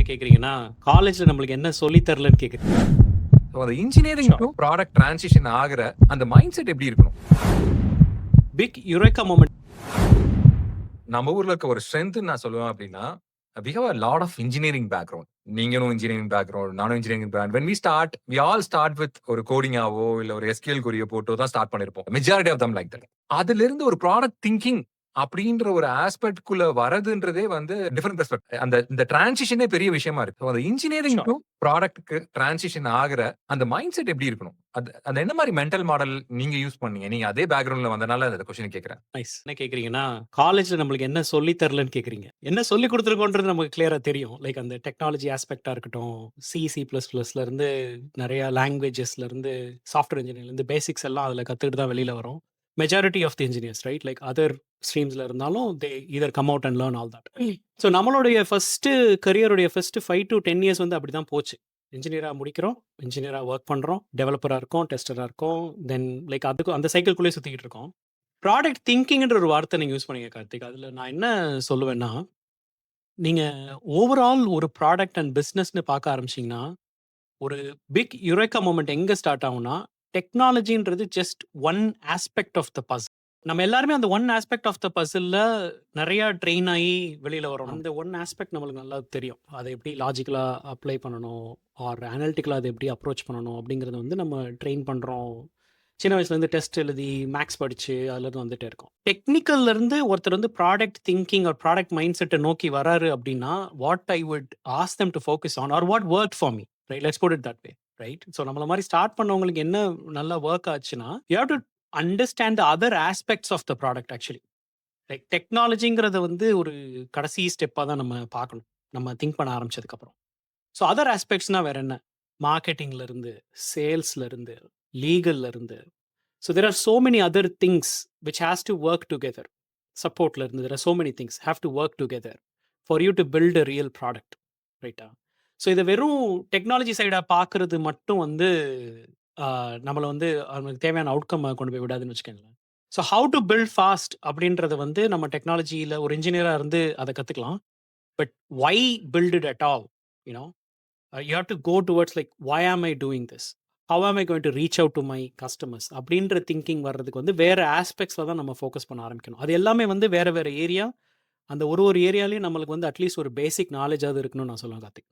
கேட்குறீங்கன்னா, காலேஜ்ல நம்மளுக்கு என்ன சொல்லி தரலன்னு கேட்குறீங்க. ஸோ அந்த engineering sure. To product transition ஆகுற அந்த மைண்ட் செட் எப்படி இருக்கணும்? Big eureka moment. நம்ம ஊர்ல இருக்க ஒரு ஸ்ட்ரென்த்ன்னு நான் சொல்லுவேன் அப்படின்னா, we have a lot of engineering background. நீங்களும் இன்ஜினியரிங் பேக்ரவுண்ட், நானும் engineering background. When we all start with ஒரு கோடிங்காவோ, இல்ல ஒரு எஸ்கியூஎல் கொரிய போட்டோ தான் ஸ்டார்ட் பண்ணியிருப்போம். Majority of them like that. அதிலிருந்து ஒரு ப்ராடக்ட் திங்கிங் அப்படின்ற ஒரு ஆஸ்பெக்ட் குள்ள வரதுன்றதே வந்து டிஃபரண்ட் பெர்ஸ்பெக்டிவ். இந்த டிரான்சிஷனே பெரிய விஷயமா இருக்கு. ஸோ அந்த இன்ஜினியரிங் ஷூர். டு ப்ராடக்ட்க்கு டிரான்சிஷன் ஆகுற அந்த மைண்ட் செட் எப்படி இருக்கணும்? அது என்ன மாரி மென்டல் மாடல் நீங்க யூஸ் பண்ணீங்க? நீங்க அதே பேக்ரவுண்ட்ல வந்தனால அந்த கொஸ்டின் கேட்கிறேன். நைஸ். என்ன கேட்குறீங்கன்னா, காலேஜ்ல நம்மளுக்கு என்ன சொல்லி தரலன்னு கேட்குறீங்க. என்ன சொல்லிக் குடுத்துருக்கோன்றது நமக்கு கிளியரா தெரியும். லைக் அந்த டெக்னாலஜி ஆஸ்பெக்ட்டா இருக்கட்டும், சி++ல இருந்து நெறைய லாங்குவேஜஸ்லருந்து சாஃப்ட்வேர் இன்ஜினியரிங்லேருந்து பேசிக்ஸ் எல்லாம் அதில கத்துக்கிட்டு தான் வெளில வரோம். Majority of the engineers right? Like other ஸ்ட்ரீம்ஸ்ல இருந்தாலும் they either come out and learn all that. So நம்மளுடைய கரியருடைய ஃபர்ஸ்ட்டு 5 டூ 10 இயர்ஸ் வந்து அப்படிதான் போச்சு. இன்ஜினியரா முடிக்கிறோம், இன்ஜினியரா வொர்க் பண்றோம், டெவலப்பரா இருக்கோம், டெஸ்டரா இருக்கோம். தென் லைக் அதுக்கு அந்த சைக்கிள்குள்ளேயே சுத்திக்கிட்டு இருக்கோம். ப்ராடக்ட் திங்கிங்ன்ற ஒரு வார்த்தை நீங்க யூஸ் பண்ணீங்க கார்த்திக். அதுல நான் என்ன சொல்லுவேன்னா, நீங்க ஓவரால் ஒரு ப்ராடக்ட் அண்ட் பிசினஸ்ன்னு பார்க்க ஆரம்பிச்சீங்கன்னா, ஒரு பிக் யுரேகா மொமெண்ட் எங்க ஸ்டார்ட் ஆகும்னா, டெக்னாலஜின்றது just one aspect of the puzzle. நம்ம எல்லாருமே அந்த ஒன் ஆஸ்பெக்ட் ஆஃப் த பசில்ல நெறைய ட்ரெயின் ஆயி வெளியில வரோம். அந்த ஒன் ஆஸ்பெக்ட் நம்மளுக்கு நல்லா தெரியும். அத எப்படி லாஜிக்கலா அப்ளை பண்ணணும், ஆர் அனலிட்டிக்கலா அத எப்படி அப்ரோச் பண்ணணும் அப்படிங்கிறத வந்து நம்ம ட்ரெயின் பண்றோம். சின்ன வயசுலேருந்து டெஸ்ட் எழுதி, மேத்ஸ் படிச்சு அதுலேருந்து வந்துட்டே இருக்கோம். டெக்னிக்கல்லேருந்து ஒருத்தர் வந்து product thinking or product mind செட்ட நோக்கி வராரு அப்படின்னா, what I would ask them to focus on or what worked for me. Right, let's put it that way. Right. So நம்மள மாரி ஸ்டார்ட் பண்ணவங்களுக்கு என்ன நல்லா வொர்க் ஆச்சுன்னா, you have to understand the other aspects of the product actually. Like டெக்னாலஜிங்கிறத வந்து ஒரு கடைசி ஸ்டெப்பா தான் நம்ம பார்க்கணும். நம்ம திங்க் பண்ண ஆரம்பிச்சதுக்கப்புறம். ஸோ அதர் ஆஸ்பெக்ட்ஸ்னா வேற என்ன? மார்க்கெட்டிங்ல இருந்து, சேல்ஸ்ல இருந்து, லீகல்ல இருந்து. So there are so many other things which has to work together. Supportல இருந்து there are so many things have to work together for you to build a real product. ரைட்டா? So இத வெறும் technology சைடா பார்க்கறது மட்டும் வந்து நம்மள வந்து அவங்களுக்கு தேவையான அவுட்கம்ம கொண்டு போய் விடாதுன்னு வச்சுக்கோங்களேன். So how to build fast அப்படின்றத வந்து நம்ம டெக்னாலஜியில ஒரு இன்ஜினியரா இருந்து அத கத்துக்கலாம். But why build it at all? You know? You have to go towards like why am I doing this? How am I going to reach out to my customers? அப்படின்ற திங்கிங் வர்றதுக்கு வந்து வேற ஆஸ்பெக்ட்ஸ்ல தான் நம்ம ஃபோக்கஸ் பண்ண ஆரம்பிக்கணும். அது எல்லாமே வந்து வேற வேற ஏரியா. அந்த ஒரு ஏரியாலயும் நம்மளுக்கு வந்து அட்லீஸ்ட் ஒரு பேசிக் நாலேட்ஜாவது இருக்கணும்னு நான் சொல்லுவேன் கார்த்திக்.